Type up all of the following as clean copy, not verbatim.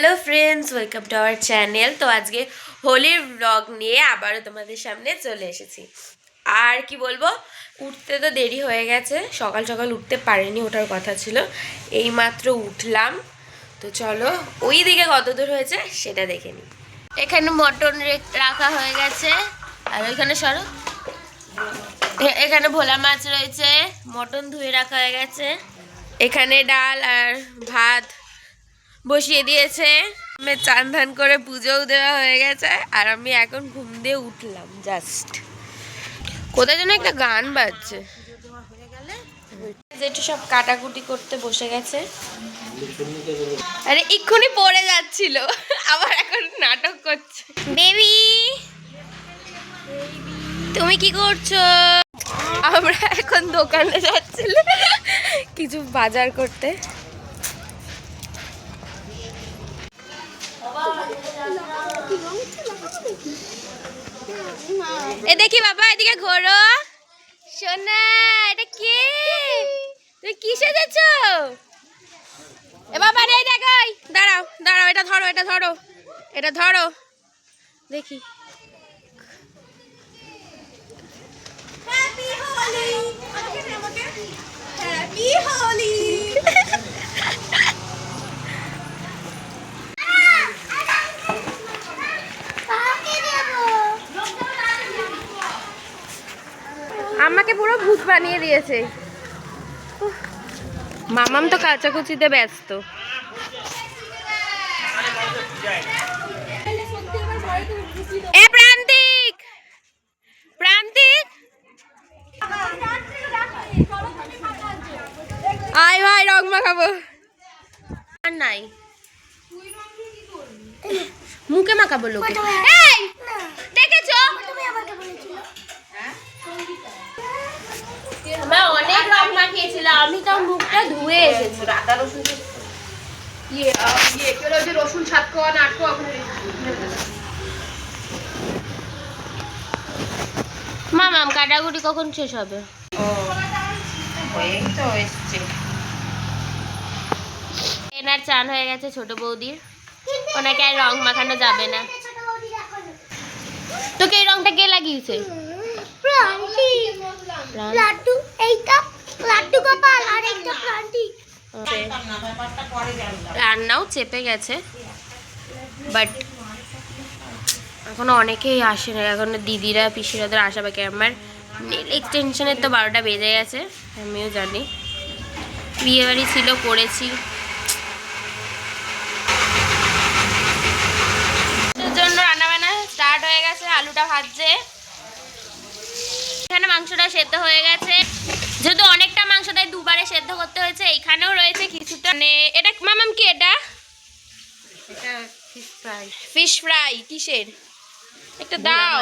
Hello friends, welcome to our channel. তো আজকে হোলির ব্লগ নিয়ে আবারও তোমাদের সামনে চলে এসেছি। আর কি বলবো, উঠতে তো দেরি হয়ে গেছে, সকাল সকাল উঠতে পারিনি, ওঠার কথা ছিল, এইমাত্র উঠলাম। তো চলো ওই দিকে কত দূর হয়েছে সেটা দেখে নিই। এখানে মটন রাখা হয়ে গেছে, আর ওইখানে সরো, এখানে ভোলা মাছ রয়েছে, মটন ধুয়ে রাখা হয়ে গেছে, এখানে ডাল আর ভাত বসিয়ে দিয়েছে, চান ধান করে পুজোও দেওয়া হয়ে গেছে। আর আমি এখন ঘুম দিয়ে উঠলাম জাস্ট। কোথায় যেন একটা গান বাজছে, যেটা সব কাটাকুটি করতে বসে গেছে। আরে এক্ষুনি পড়ে যাচ্ছিল, আবার এখন নাটক করছে। বেবি তুমি কি করছো? আমরা এখন দোকানে যাচ্ছিলাম কিছু বাজার করতে। এ দেখি বাবা, এদিকে ঘোরো। সোনা, এটা কে? তুমি কি সেজেছ? এ বাবা রে, দেখো, দাঁড়াও দাঁড়াও, এটা ধরো, এটা ধরো, এটা ধরো, দেখি। Happy Holi, happy Holi. আমাকে পুরো ভূত বানিয়ে দিয়েছে। মামাম তো কাচাকুচিতে ব্যস্ত। এ প্রান্তিক, প্রান্তিক আয় ভাই, রং মাখাবো। আর নাই, মুখে মাখাবো লোকে। এই দেখেছো, আমরা অনেক রং মাখিয়েছিলাম, আমি তো মুখটা ধুয়ে এসেছি। আদা রসুন রসুন 7 কোয়া 8 কোয়া। মামাম কাটাকুটি কখন শেষ হবে? এনার চান হয়ে গেছে ছোট বৌদির, ওনাকে আর রং মাখানো যাবে না। তোকে এই রংটা কে লাগিয়েছে? রান্নাও চেপে গেছে, বাট এখনো অনেকেই আসে না, এখনো দিদিরা পিসিরাদের আসা বাকি। আমার নেল এক্সটেনশনের তো 12টা বেজে গেছে, আমিও জানি। বিয়ে বাড়ি ছিল, করেছি। জন্য রান্নাবান্না স্টার্ট হয়ে গেছে, আলুটা ভাজছে, এখানে মাংসটা সেদ্ধ হয়ে গেছে। যেহেতু অনেকটা মাংস তাই দুবারে সেদ্ধ করতে হয়েছে। এইখানেও রয়েছে কিছুটা, মানে এটা মামাম কি, এটা ফিশ ফ্রাই। কিসের? একটা দাও,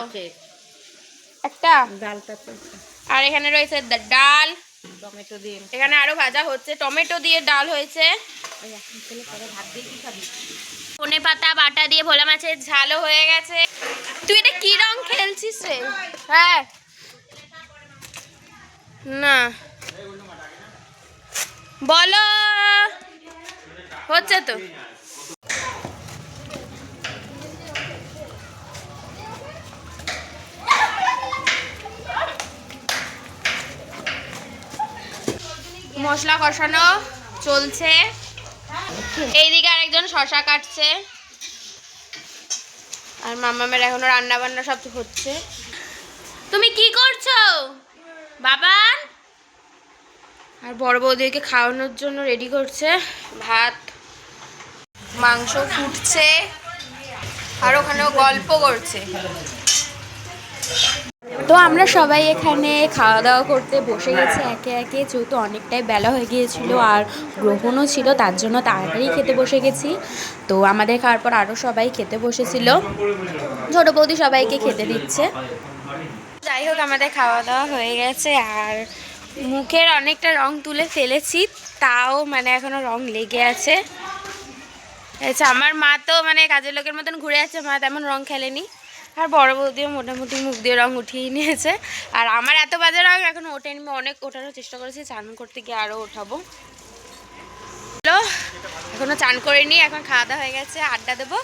একটা ডালটা। আর এখানে রয়েছে ডাল, টমেটো দিয়ে, এখানে আরো ভাজা হচ্ছে, টমেটো দিয়ে ডাল হয়েছে। ধনে পাতা বাটা দিয়ে ভোলা মাছের ঝালও হয়ে গেছে। তুই এটা কি রং খেলছিস রে? হ্যাঁ না বলো, হচ্ছে তো। মশলা কষানো চলছে, এইদিকে আরেকজন শসা কাটছে, আর মামামের এখনো রান্না বান্না সব হচ্ছে। তুমি কি করছো বাবা? আর বড় বৌদিকে খাওয়ানোর জন্য রেডি করছে, ভাত মাংস ফুটছে, আর ওখানেও গল্প করছে। তো আমরা সবাই এখানে খাওয়া দাওয়া করতে বসে গেছি একে একে, যেহেতু অনেকটাই বেলা হয়ে গিয়েছিল আর গ্রহণও ছিল, তার জন্য তাড়াতাড়ি খেতে বসে গেছি। তো আমাদের খাওয়ার পর আরও সবাই খেতে বসেছিল, ছোটো বৌদি সবাইকে খেতে দিচ্ছে। যাই হোক, আমাদের খাওয়া দাওয়া হয়ে গেছে, আর মুখের অনেকটা রং তুলে ফেলেছি, তাও মানে এখনও রং লেগে আছে। আচ্ছা, আমার মা তো মানে কাজের লোকের মতন ঘুরে আছে, মা তেমন রং খেলেনি। আর বড় বৌদিও মোটামুটি মুখ দিয়ে রং উঠিয়ে নিয়েছে, আর আমার এত বাজে রং এখন ওঠেনি, অনেক ওঠানোর চেষ্টা করেছি, স্নান করতে গিয়ে আরও ওঠাবো। চলো, এখনো চান করিনি, এখন খাওয়া দাওয়া হয়ে গেছে, আড্ডা দেবো,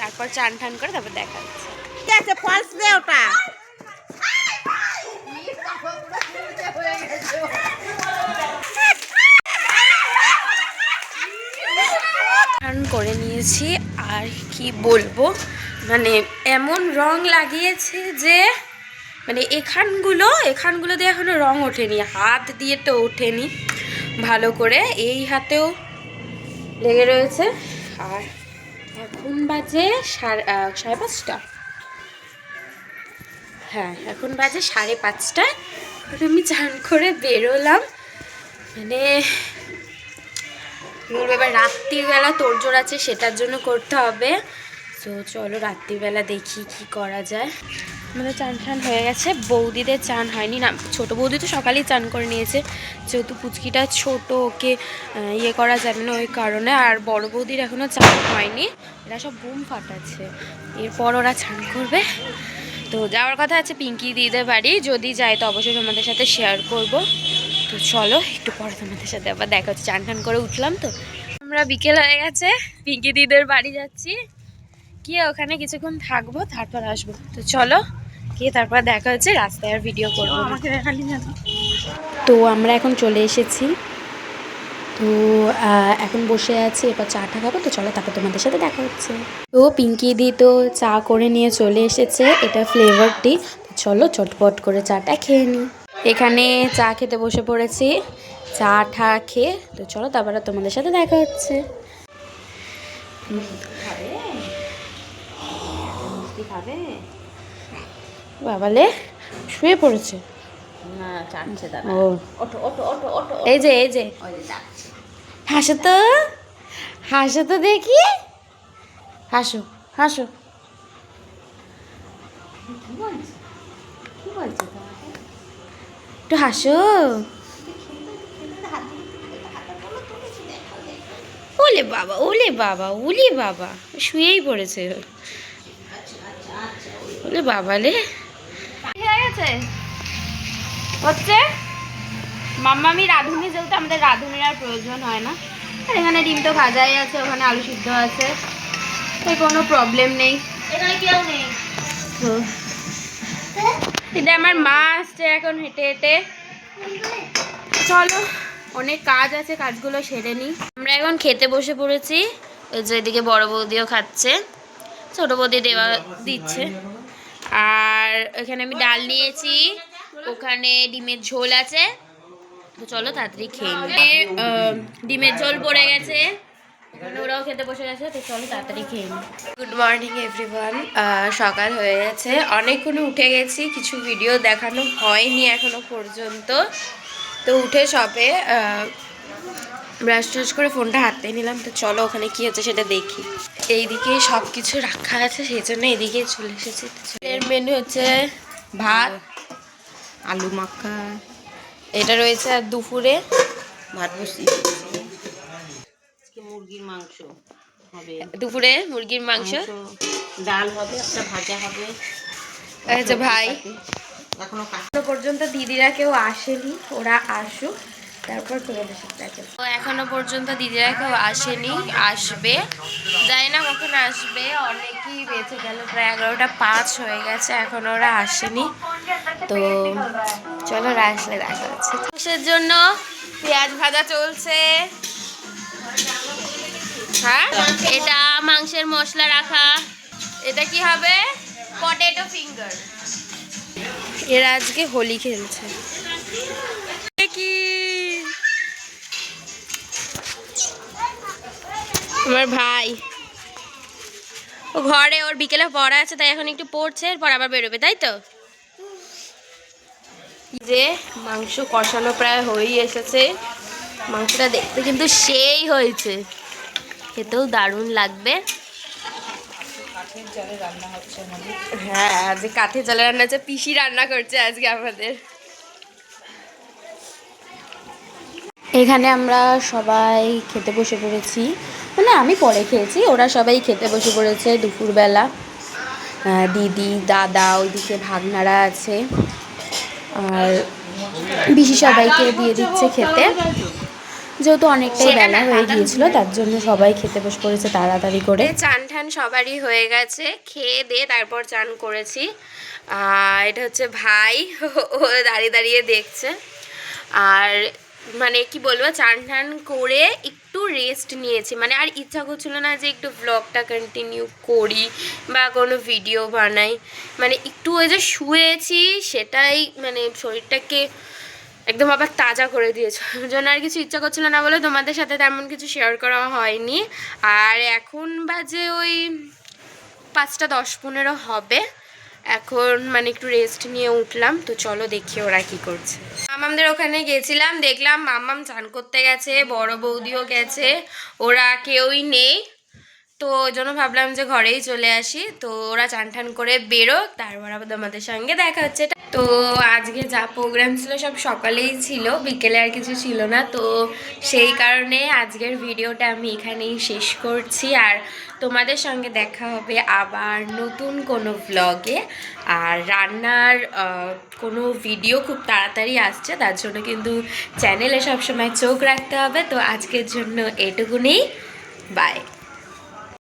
তারপর চান টান করে তারপর দেখা হচ্ছে। ঠিক আছে, ফলস দে ওটা। টান করে নিয়েছি, আর কি বলবো, মানে এমন রং লাগিয়েছে যে মানে এখানগুলো দিয়ে এখনো রং ওঠেনি, হাত দিয়ে তো ওঠেনি ভালো করে, এই হাতেও লেগে রয়েছে। আর এখন বাজে সাড়ে 5:30। হ্যাঁ, এখন বাজে 5:30। আর আমি চান করে বেরোলাম, মানে এবার রাত্রিবেলা তোড়জোড় আছে, সেটার জন্য করতে হবে। তো চলো রাত্রিবেলা দেখি কি করা যায়। আমাদের চান টান হয়ে গেছে, বৌদিদের চান হয়নি না, ছোটো বৌদি তো সকালেই চান করে নিয়েছে, যেহেতু পুচকিটা ছোট, ওকে ইয়ে করা যাবে না ওই কারণে। আর বড় বৌদির এখনও চান হয়নি, এরা সব বুম ফাটাচ্ছে, এরপর ওরা চান করবে। তো যাওয়ার কথা আছে পিঙ্কি দিদিদের বাড়ি, যদি যাই তো অবশ্যই তোমাদের সাথে শেয়ার করব। তো চলো একটু পরে তোমাদের সাথে আবার দেখা হচ্ছে। চান টান করে উঠলাম, তো আমরা বিকেল হয়ে গেছে, পিঙ্কি দিদিদের বাড়ি যাচ্ছি, গিয়ে ওখানে কিছুক্ষণ থাকবো, তারপর আসবো। তো চলো গিয়ে তারপর দেখা হচ্ছে, রাস্তায় আর ভিডিও করবো। তো আমরা এখন চলে এসেছি, তো এখন বসে আছি, এবার চাটা খাবো। তো চলো তারপর তোমাদের সাথে দেখা হচ্ছে। তো পিঙ্কি দি তো চা করে নিয়ে চলে এসেছে, এটা ফ্লেভার টি। চলো চটপট করে চাটা খেয়ে নিই। এখানে চা খেতে বসে পড়েছি, চা ঠা খেয়ে। তো চলো তারপর তোমাদের সাথে দেখা হচ্ছে। বাবালে শুয়ে পড়েছে, ও এই যে হাসো তো, হাসো তো দেখি, হাসো হাসো। একটু হাসো। ওলে বাবা, ওলে বাবা, ওলে বাবা, শুয়েই পড়েছে, ওলে বাবা লে। হয়ে গেছে হচ্ছে মাম্মামি রাঁধুনি, যেহেতু আমাদের রাঁধুনির আর প্রয়োজন হয় না। আর এখানে ডিম তো ভাজাই আছে, ওখানে আলু সিদ্ধ আছে, তাই কোনো প্রবলেম নেই, এখানে কেউ নেই। এটা আমার মা আসছে এখন হেঁটে হেঁটে। চলো অনেক কাজ আছে, কাজগুলো সেরে নিই। আমরা এখন খেতে বসে পড়েছি, ওই যে এদিকে বড় বৌদিও খাচ্ছে, ছোট বৌদি দেওয়া দিচ্ছে। আর এখানে আমি ডাল নিয়েছি, ওখানে ডিমের ঝোল আছে। তো চলো তাড়াতাড়ি খেয়ে নিই। ডিমের ঝোল পড়ে গেছে, এখানে ওরাও খেতে বসে গেছে, তো চলো তাড়াতাড়ি খেয়ে নিই। গুড মর্নিং এভরিওয়ান, সকাল হয়ে গেছে, অনেকক্ষণ উঠে গেছি, কিছু ভিডিও দেখানো হয়নি এখনো পর্যন্ত। তো উঠে সবে ব্রাশ ট্রাশ করে ফোনটা হাতে নিলাম। তো চলো ওখানে কি হচ্ছে সেটা দেখি। এইদিকে সব কিছু রাখা আছে, সেই জন্য এদিকে চলে এসেছি। এর মেনু হচ্ছে ভাত, আলু মাখা, এটা রয়েছে, আর দুপুরে ভাত বসিয়ে মুরগির মাংস হবে, দুপুরে মুরগির মাংস, ডাল হবে, একটা ভাজা হবে। আচ্ছা ভাই, এখনো পর্যন্ত দিদিরা কেউ আসেনি, ওরা আসুক তারপর তোমাদের সাথে দেখা। তো এখনো পর্যন্ত দিদিরা কেউ আসেনি, আসবে, জানি না কখন আসবে, অনেকই বেঁচে গেল, প্রায় 11টা 5 হয়ে গেছে, এখন ওরা আসেনি। তো চলো ওরা আসলে দেখা হচ্ছে। মাংসের জন্য পেঁয়াজ ভাজা চলছে, হ্যাঁ এটা মাংসের মশলা রাখা, এটা কি হবে, পটেটো ফিঙ্গার। এরা আজকে হোলি খেলছে। কি আমার ভাই, ও ঘরে, ওর বিকেলে পড়া আছে, তাই এখন একটু পড়ছে, এরপর আবার বেরোবে, তাই তো। যে মাংস কষানো প্রায় হয়েই এসেছে, মাংসটা দেখতে কিন্তু সেই হয়েছে, খেতেও দারুণ লাগবে। হ্যাঁ আজকে কাঠের জলে রান্না হচ্ছে, পিসি রান্না করছে আজকে আমাদের। এখানে আমরা সবাই খেতে বসে পড়েছি, মানে আমি পরে খেয়েছি, ওরা সবাই খেতে বসে পড়েছে দুপুরবেলা। দিদি দাদা ওইদিকে ভাগনারা আছে, আর পিসি সবাইকে দিয়ে দিচ্ছে খেতে। যেহেতু অনেকটাই বেলা হয়ে গিয়েছিল তার জন্য সবাই খেতে বসে পড়েছে তাড়াতাড়ি করে। চান ঠান সবারই হয়ে গেছে, খেয়ে দিয়ে তারপর চান করেছি। এটা হচ্ছে ভাই, ও দাঁড়িয়ে দাঁড়িয়ে দেখছে। আর মানে কি বলবো, চান ঠান করে একটু রেস্ট নিয়েছি, মানে আর ইচ্ছা করছিল না যে একটু ব্লগটা কন্টিনিউ করি বা কোনো ভিডিও বানাই। মানে একটু ওই যে শুয়েছি সেটাই মানে শরীরটাকে একদম আবার তাজা করে দিয়েছে, ওই জন্য আর কিছু ইচ্ছা করছিল না বলে তোমাদের সাথে তেমন কিছু শেয়ার করা হয়নি। আর এখন বাজে ওই 5:10-15 হবে। এখন মানে একটু রেস্ট নিয়ে উঠলাম, তো চলো দেখি ওরা কি করছে। মামামদের ওখানে গেছিলাম, দেখলাম মামাম চান করতে গেছে, বড় বৌদিও গেছে, ওরা কেউই নেই। তো ওই জন্য ভাবলাম যে ঘরেই চলে আসি। তো ওরা চান টান করে বেরো, তারপর আবার তোমাদের সঙ্গে দেখা হচ্ছে। তো আজকে যা প্রোগ্রাম ছিল সব সকালেই ছিল, বিকেলে আর কিছু ছিল না। তো সেই কারণে আজকের ভিডিওটা আমি এখানেই শেষ করছি। আর তোমাদের সঙ্গে দেখা হবে আবার নতুন কোনো ভ্লগে। আর রান্নার কোনো ভিডিও খুব তাড়াতাড়ি আসছে, তার জন্য কিন্তু চ্যানেলে সবসময় চোখ রাখতে হবে। তো আজকের জন্য এটুকুনি, বাই।